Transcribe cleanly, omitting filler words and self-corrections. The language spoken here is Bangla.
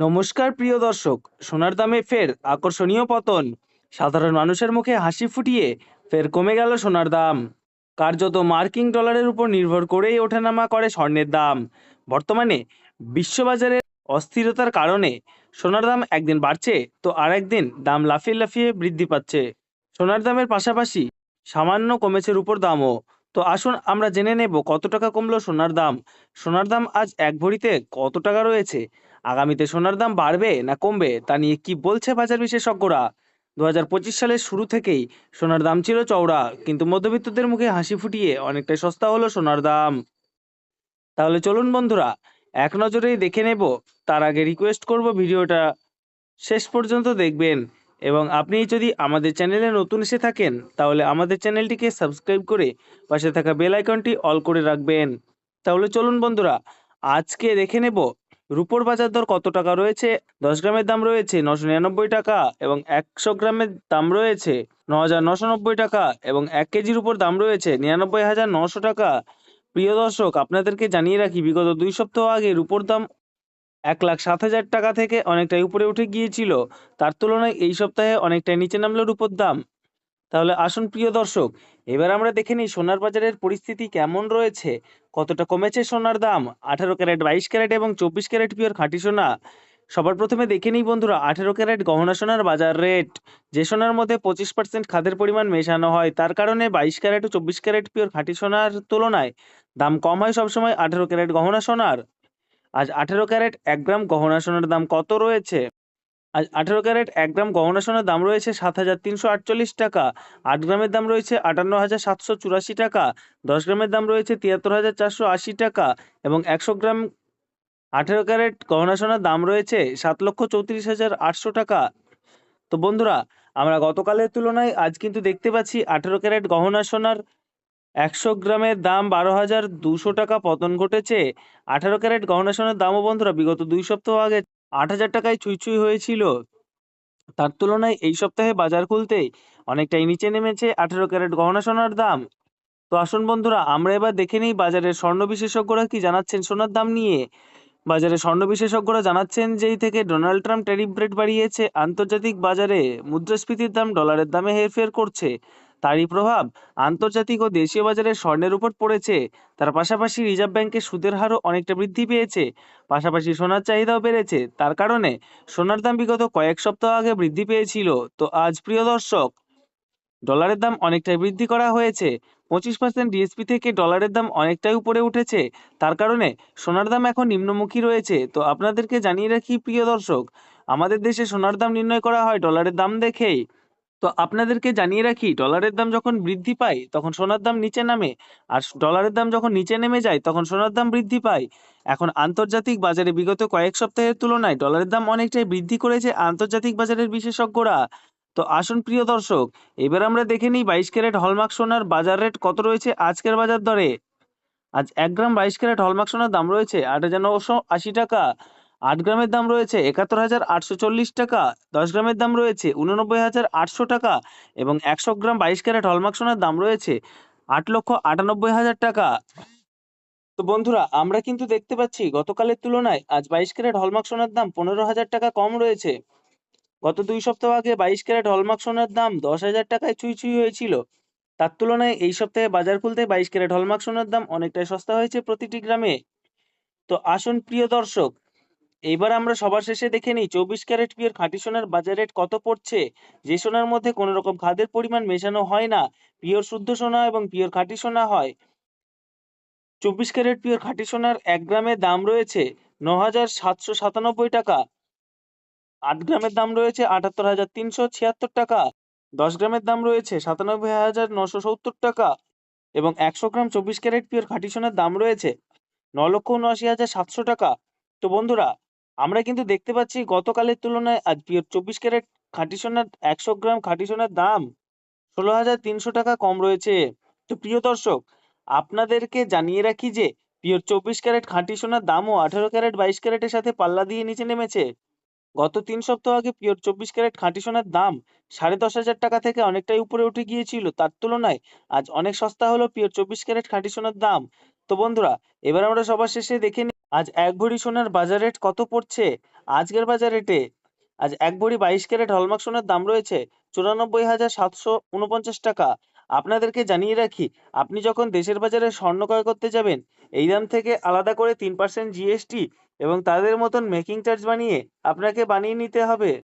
নমস্কার প্রিয় দর্শক, সোনার দামে ফের আকর্ষণীয় পতন। সাধারণ মানুষের মুখে হাসি ফুটিয়ে ফের কমে গেল সোনার দাম। কার্যত মার্কিন ডলারের উপর নির্ভর করেই ওঠানামা করে স্বর্ণের দাম। বর্তমানে বিশ্ববাজারে অস্থিরতার কারণে সোনার দাম একদিন বাড়ছে তো আর একদিন দাম লাফিয়ে লাফিয়ে বৃদ্ধি পাচ্ছে। সোনার দামের পাশাপাশি সামান্য কমেছে রূপোর দামও। তো আসুন আমরা জেনে নেব কত টাকা কমলো সোনার দাম। সোনার দাম আজ এক ভরিতে কত টাকা রয়েছে, আগামীতে সোনার দাম বাড়বে না কমবে তা নিয়ে কি বলছে বাজার বিশেষজ্ঞরা। 2025 সালের শুরু থেকেই সোনার দাম ছিল চওড়া, কিন্তু মধ্যবিত্তদের মুখে হাসি ফুটিয়ে অনেকটাই সস্তা হলো সোনার দাম। তাহলে চলুন বন্ধুরা, এক নজরেই দেখে নেব। তার আগে রিকোয়েস্ট করব ভিডিওটা শেষ পর্যন্ত দেখবেন, এবং আপনি যদি আমাদের চ্যানেলে নতুন এসে থাকেন তাহলে আমাদের চ্যানেলটিকে সাবস্ক্রাইব করে পাশে থাকা বেল আইকনটি অল করে রাখবেন। তাহলে চলুন বন্ধুরা, আজকে দেখে নেব রুপোর বাজার দর কত টাকা রয়েছে। 10 গ্রামের দাম রয়েছে 999 টাকা এবং 100 গ্রামের দাম রয়েছে 9990 টাকা এবং 1 কেজির উপর দাম রয়েছে 99,900 টাকা। প্রিয় দর্শক, আপনাদেরকে জানিয়ে রাখি, বিগত 2 সপ্তাহ আগে রুপোর দাম 1,07,000 টাকা থেকে অনেকটাই উপরে উঠে গিয়েছিল। তার তুলনায় এই সপ্তাহে অনেকটাই নিচে নামলো রুপোর দাম। তাহলে আসুন প্রিয় দর্শক, এবার আমরা দেখে নিই সোনার বাজারের পরিস্থিতি কেমন রয়েছে, কতটা কমেছে সোনার দাম। 18 ক্যারেট, 22 ক্যারেট এবং 24 ক্যারেট পিওর খাঁটি সোনা। সবার প্রথমে দেখে নিই বন্ধুরা 18 ক্যারেট গহনা সোনার বাজার রেট। যে সোনার মধ্যে 25% খাদের পরিমাণ মেশানো হয়, তার কারণে 22 ক্যারেট ও 24 ক্যারেট পিওর খাঁটি সোনার তুলনায় দাম কম হয় সবসময় 18 ক্যারেট গহনা সোনার। আজ 18 ক্যারেট 1 গ্রাম গহনা সোনার দাম কত রয়েছে? আজ 18 ক্যারেট 1 গ্রাম গহনা সোনার দাম রয়েছে 7,348 টাকা। 8 গ্রামের দাম রয়েছে 58,784 টাকা। 10 গ্রামের দাম রয়েছে 73,480 টাকা এবং 100 গ্রাম 18 ক্যারেট গহনা সোনার দাম রয়েছে 7,34,800 টাকা। তো বন্ধুরা, আমরা গতকালের তুলনায় আজ কিন্তু দেখতে পাচ্ছি 18 ক্যারেট গহনা সোনার 100 গ্রামের দাম 12,200 টাকা পতন ঘটেছে। 18 ক্যারেট গহনা সোনার দামও বন্ধুরা বিগত 2 সপ্তাহ আগে 8,000 টাকায় ছুঁই ছুঁই হয়েছিল। তার তুলনায় এই সপ্তাহে বাজার খুলতেই অনেকটাই নিচে নেমেছে 18 ক্যারেট গহনা সোনার দাম। তো আসুন বন্ধুরা, আমরা এবার দেখে নিই বাজারের স্বর্ণ বিশেষজ্ঞরা কি জানাচ্ছেন সোনার দাম নিয়ে। বাজারে স্বর্ণ বিশেষজ্ঞরা জানাচ্ছেন, যেই থেকে ডোনাল্ড ট্রাম্প ট্যারিফ রেট বাড়িয়েছে, আন্তর্জাতিক বাজারে মুদ্রাস্ফীতির দাম ডলারের দামে হেরফের করছে। তারই প্রভাব আন্তর্জাতিক ও দেশীয় বাজারে স্বর্ণের উপর পড়েছে। তার পাশাপাশি রিজার্ভ ব্যাংকের সুদের হারও অনেকটা বৃদ্ধি পেয়েছে। পাশাপাশি সোনার চাহিদাও বেড়েছে। তার কারণে সোনার দাম বিগত কয়েক সপ্তাহ আগে বৃদ্ধি পেয়েছিল, তো আজ প্রিয় দর্শক ডলারের দাম অনেকটাই বৃদ্ধি করা হয়েছে। 25% ডিএসপি থেকে ডলারের দাম অনেকটাই উপরে উঠেছে। তার কারণে সোনার দাম এখন নিম্নমুখী রয়েছে। তো আপনাদেরকে জানিয়ে রাখি প্রিয় দর্শক, আমাদের দেশে সোনার দাম নির্ণয় করা হয় ডলারের দাম দেখেই। তো আপনাদেরকে জানিয়ে রাখি, ডলারের দাম যখন বৃদ্ধি পায় তখন সোনার দাম নিচে নামে, আর ডলারের দাম যখন নিচে নেমে যায় তখন সোনার দাম বৃদ্ধি পায়। এখন আন্তর্জাতিক বাজারে বিগত কয়েক সপ্তাহের তুলনায় ডলারের দাম অনেকটাই বৃদ্ধি করেছে আন্তর্জাতিক বাজারের বিশেষজ্ঞরা। তো আসুন প্রিয় দর্শক, এবার আমরা দেখে নিই 22 ক্যারেট হলমার্ক সোনার বাজার রেট কত রয়েছে আজকের বাজার দরে। আজ 1 গ্রাম 22 ক্যারেট হলমার্ক সোনার দাম রয়েছে 8,980 টাকা। 8 গ্রামের দাম রয়েছে 71,840 টাকা। 10 গ্রামের দাম রয়েছে 89,800 টাকা এবং 100 গ্রাম 22 ক্যারেট হলমার্ক সোনার দাম রয়েছে 8,98,000 টাকা। তো বন্ধুরা, আমরা কিন্তু দেখতে পাচ্ছি গতকালের তুলনায় আজ 22 ক্যারেট হলমার্ক সোনার দাম 15,000 টাকা কম রয়েছে। গত 2 সপ্তাহ আগে 22 ক্যারেট হলমার্ক সোনার দাম 10,000 টাকায় ছুঁই ছুঁই হয়েছিল। তার তুলনায় এই সপ্তাহে বাজার খুলতে 22 ক্যারেট হলমার্ক সোনার দাম অনেকটাই সস্তা হয়েছে প্রতিটি গ্রামে। তো আসুন প্রিয় দর্শক, এইবার আমরা সবার শেষে দেখে নিই 24 ক্যারেট পিওর খাঁটি সোনার বাজার রেট কত পড়ছে। যে সোনার মধ্যে কোনো রকম খাদের পরিমাণ মেশানো হয় না, পিওর শুদ্ধ সোনা এবং পিওর খাঁটি সোনা হয়। 24 ক্যারেট পিওর খাঁটি সোনার 1 গ্রামের দাম রয়েছে 9,797 টাকা। 8 গ্রামের দাম রয়েছে 78,376 টাকা। 10 গ্রামের দাম রয়েছে 97,970 টাকা এবং 100 গ্রাম 24 ক্যারেট পিওর খাঁটি সোনার দাম রয়েছে 9,79,700 টাকা। তো বন্ধুরা, আমরা কিন্তু দেখতে পাচ্ছি গতকালের তুলনায় আজ পিওর 24 ক্যারেট খাঁটি সোনার 100 গ্রাম খাঁটি সোনার দাম 16,300 টাকা কম রয়েছে। তো প্রিয় দর্শক, আপনাদেরকে জানিয়ে রাখি যে পিওর 24 ক্যারেট খাঁটি সোনার দামও 18 ক্যারেট 22 ক্যারেটের সাথে পাল্লা দিয়ে নিচে নেমেছে। গত 3 সপ্তাহ আগে পিওর 24 ক্যারেট খাঁটি সোনার দাম 10,500 টাকা থেকে অনেকটাই উপরে উঠে গিয়েছিল। তার তুলনায় আজ অনেক সস্তা হলো পিওর 24 ক্যারেট খাঁটি সোনার দাম। তো বন্ধুরা, এবার আমরা সবার শেষে দেখে নিই আজ এক ভরি সোনার বাজার রেট কত পড়ছে? আজকের বাজার রেটে আজ এক ভরি 22 ক্যারেট হলমার্ক সোনার দাম রয়েছে 94,749 টাকা। আপনাদেরকে জানিয়ে রাখি, আপনি যখন দেশের বাজারে স্বর্ণ ক্রয় করতে যাবেন, এই দাম থেকে আলাদা করে 3% জিএসটি এবং তাদের মতন মেকিং চার্জ বানিয়ে আপনাকে বানিয়ে নিতে হবে।